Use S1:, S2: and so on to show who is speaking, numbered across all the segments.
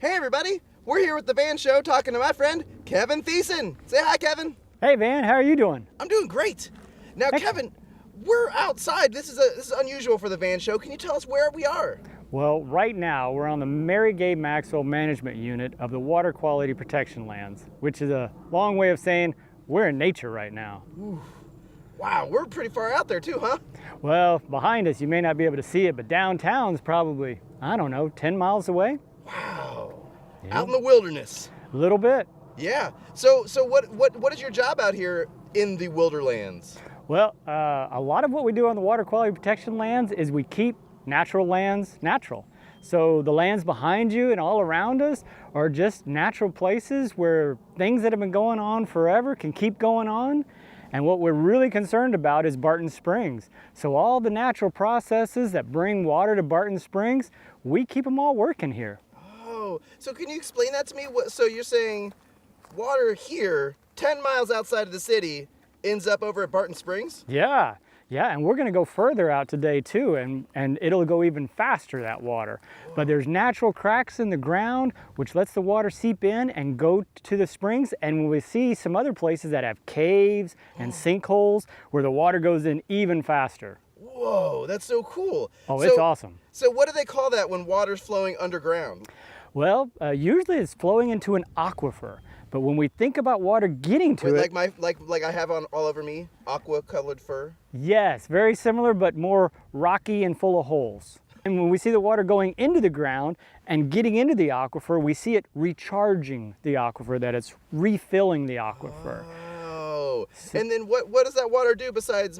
S1: Hey everybody, we're here with the Van Show talking to my friend Kevin Thiessen. Say hi, Kevin.
S2: Hey Van, how are you doing?
S1: I'm doing great. Now, Kevin, we're outside. This is unusual for the Van Show. Can you tell us where we are?
S2: Well, right now we're on the Mary Gay Maxwell Management Unit of the Water Quality Protection Lands, which is a long way of saying we're in nature right now.
S1: Ooh. Wow, we're pretty far out there too, huh?
S2: Well, behind us you may not be able to see it, but downtown's probably, I don't know, 10 miles away?
S1: Wow.
S2: Yeah.
S1: Out in the wilderness.
S2: A little bit.
S1: Yeah. So what is your job out here in the Wilderlands?
S2: Well, a lot of what we do on the Water Quality Protection Lands is we keep natural lands natural. So the lands behind you and all around us are just natural places where things that have been going on forever can keep going on. And what we're really concerned about is Barton Springs. So all the natural processes that bring water to Barton Springs, we keep them all working here.
S1: Oh, so can you explain that to me? So you're saying water here, 10 miles outside of the city, ends up over at Barton Springs?
S2: Yeah, and we're gonna go further out today too, and it'll go even faster, that water. Whoa. But there's natural cracks in the ground, which lets the water seep in and go to the springs, and we see some other places that have caves and sinkholes where the water goes in even faster.
S1: Whoa, that's so cool.
S2: Oh, it's awesome.
S1: So what do they call that when water's flowing underground?
S2: Well, usually it's flowing into an aquifer. But when we think about water getting to it,
S1: like I have on all over me, aqua-colored fur.
S2: Yes, very similar, but more rocky and full of holes. And when we see the water going into the ground and getting into the aquifer, we see it recharging the aquifer, that it's refilling the aquifer.
S1: Oh, and then what does that water do besides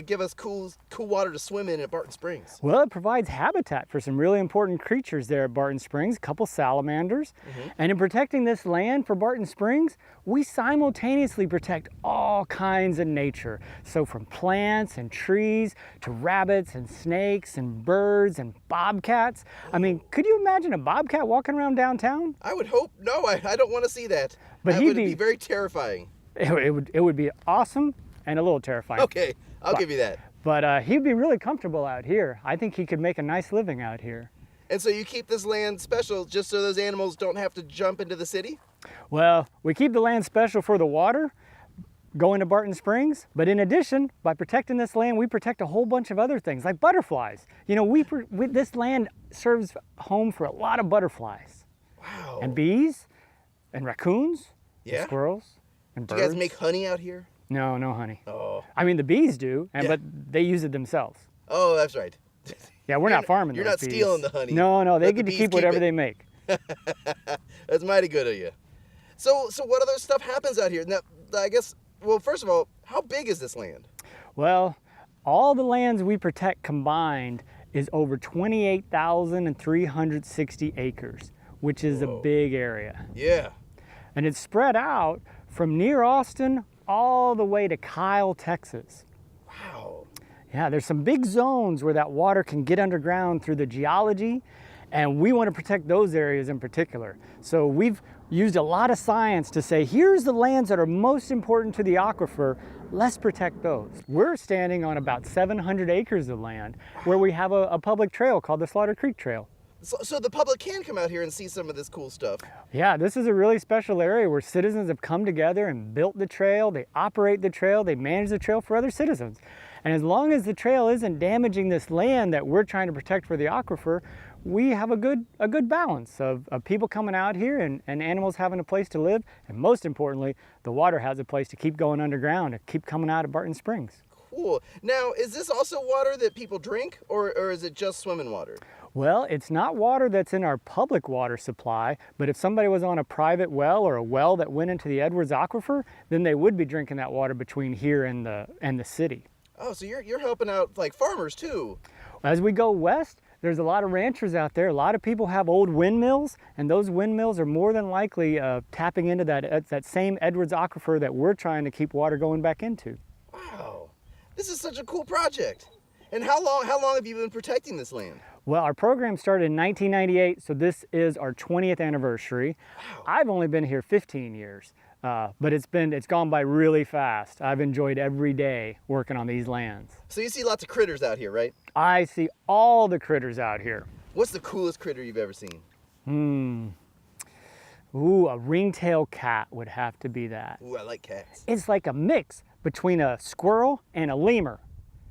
S1: give us cool water to swim in at Barton Springs?
S2: Well, it provides habitat for some really important creatures there at Barton Springs, a couple salamanders. And in protecting this land for Barton Springs, we simultaneously protect all kinds of nature. So from plants and trees to rabbits and snakes and birds and bobcats. I mean, could you imagine a bobcat walking around downtown?
S1: I would hope, no, I don't want to see that.
S2: But
S1: that would be very terrifying.
S2: It would be awesome and a little terrifying.
S1: Okay, I'll give you that.
S2: But he'd be really comfortable out here. I think he could make a nice living out here.
S1: And so you keep this land special just so those animals don't have to jump into the city?
S2: Well, we keep the land special for the water going to Barton Springs, but in addition, by protecting this land, we protect a whole bunch of other things like butterflies. You know, this land serves home for a lot of butterflies.
S1: Wow.
S2: And bees, and raccoons,
S1: yeah,
S2: and squirrels, and birds.
S1: Do you guys make honey out here?
S2: No, no honey.
S1: Oh.
S2: I mean, the bees do, but they use it themselves.
S1: Oh, that's right.
S2: Yeah, we're not farming those bees.
S1: You're not stealing the honey.
S2: No, they get to keep whatever they make.
S1: That's mighty good of you. So what other stuff happens out here? Now, I guess, well, first of all, how big is this land?
S2: Well, all the lands we protect combined is over 28,360 acres, which is a big area.
S1: Yeah.
S2: And it's spread out from near Austin all the way to Kyle, Texas.
S1: Wow.
S2: Yeah, there's some big zones where that water can get underground through the geology, and we want to protect those areas in particular. So we've used a lot of science to say, here's the lands that are most important to the aquifer, let's protect those. We're standing on about 700 acres of land where we have a public trail called the Slaughter Creek Trail.
S1: So the public can come out here and see some of this cool stuff.
S2: Yeah, this is a really special area where citizens have come together and built the trail, they operate the trail, they manage the trail for other citizens. And as long as the trail isn't damaging this land that we're trying to protect for the aquifer, we have a good balance of people coming out here and animals having a place to live. And most importantly, the water has a place to keep going underground and keep coming out of Barton Springs.
S1: Cool. Now, is this also water that people drink or is it just swimming water?
S2: Well, it's not water that's in our public water supply, but if somebody was on a private well or a well that went into the Edwards Aquifer, then they would be drinking that water between here and the city.
S1: Oh, so you're helping out like farmers too.
S2: As we go west, there's a lot of ranchers out there. A lot of people have old windmills, and those windmills are more than likely tapping into that same Edwards Aquifer that we're trying to keep water going back into.
S1: Wow, this is such a cool project. And how long have you been protecting this land?
S2: Well, our program started in 1998, so this is our 20th anniversary.
S1: Wow.
S2: I've only been here 15 years, but it's gone by really fast. I've enjoyed every day working on these lands.
S1: So you see lots of critters out here, right?
S2: I see all the critters out here.
S1: What's the coolest critter you've ever seen?
S2: Ooh, a ringtail cat would have to be that.
S1: Ooh, I like cats.
S2: It's like a mix between a squirrel and a lemur.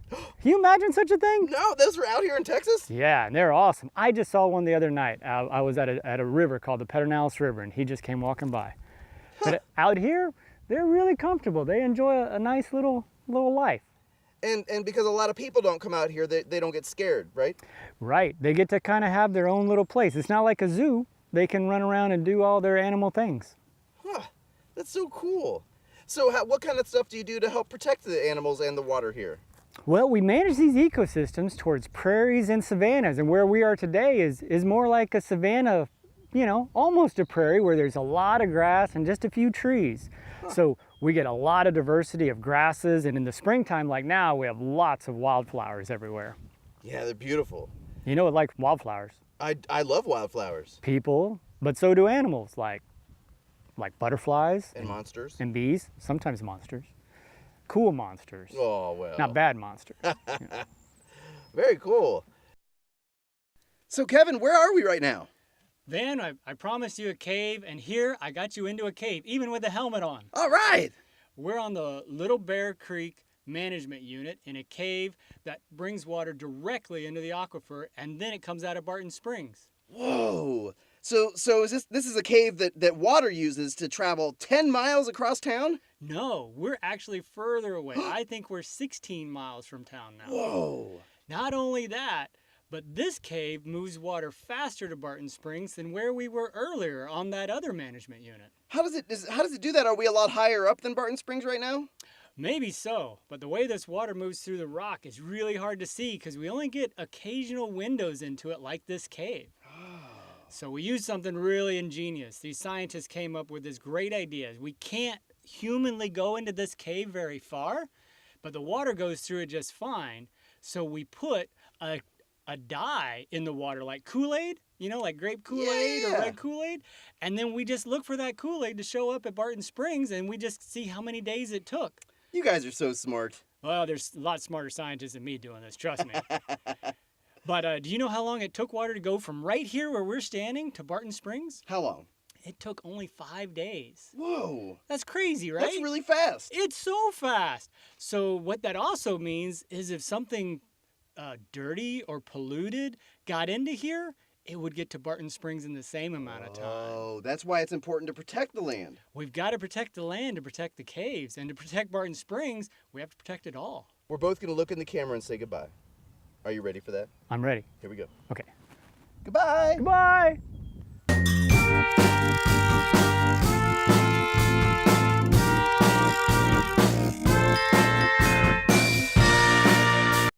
S2: Can you imagine such a thing?
S1: No, those were out here in Texas?
S2: Yeah, and they're awesome. I just saw one the other night. I was at a river called the Pedernales River, and he just came walking by. But out here, they're really comfortable. They enjoy a nice little life.
S1: And because a lot of people don't come out here, they don't get scared, right?
S2: Right. They get to kind of have their own little place. It's not like a zoo. They can run around and do all their animal things.
S1: Huh, that's so cool. So what kind of stuff do you do to help protect the animals and the water here?
S2: Well, we manage these ecosystems towards prairies and savannas, and where we are today is more like a savanna, you know, almost a prairie where there's a lot of grass and just a few trees. So we get a lot of diversity of grasses, and in the springtime like now, we have lots of wildflowers everywhere.
S1: Yeah, they're beautiful.
S2: You know what, like wildflowers?
S1: I love wildflowers.
S2: People, but so do animals, like butterflies
S1: And monsters.
S2: and bees, sometimes monsters. Cool monsters,
S1: Oh, well.
S2: not bad monsters.
S1: Very cool. So, Kevin, where are we right now?
S2: Van, I promised you a cave, and here I got you into a cave, even with a helmet on.
S1: All right.
S2: We're on the Little Bear Creek Management Unit in a cave that brings water directly into the aquifer, and then it comes out of Barton Springs.
S1: Whoa. So is this is a cave that water uses to travel 10 miles across town?
S2: No, we're actually further away. I think we're 16 miles from town now.
S1: Whoa.
S2: Not only that, but this cave moves water faster to Barton Springs than where we were earlier on that other management unit.
S1: How does it do that? Are we a lot higher up than Barton Springs right now?
S2: Maybe so, but the way this water moves through the rock is really hard to see because we only get occasional windows into it like this cave. So we used something really ingenious. These scientists came up with this great idea. We can't humanly go into this cave very far, but the water goes through it just fine. So we put a dye in the water, like Kool-Aid, you know, like grape Kool-Aid or red Kool-Aid. And then we just look for that Kool-Aid to show up at Barton Springs, and we just see how many days it took.
S1: You guys are so smart.
S2: Well, there's a lot smarter scientists than me doing this, trust me. But do you know how long it took water to go from right here where we're standing to Barton Springs?
S1: How long?
S2: It took only 5 days.
S1: Whoa.
S2: That's crazy, right?
S1: That's really fast.
S2: It's so fast. So what that also means is if something dirty or polluted got into here, it would get to Barton Springs in the same amount of time.
S1: Oh, that's why it's important to protect the land.
S2: We've got to protect the land to protect the caves, and to protect Barton Springs, we have to protect it all.
S1: We're both going to look in the camera and say goodbye. Are you ready for that?
S2: I'm ready.
S1: Here we go.
S2: Okay.
S1: Goodbye.
S2: Goodbye.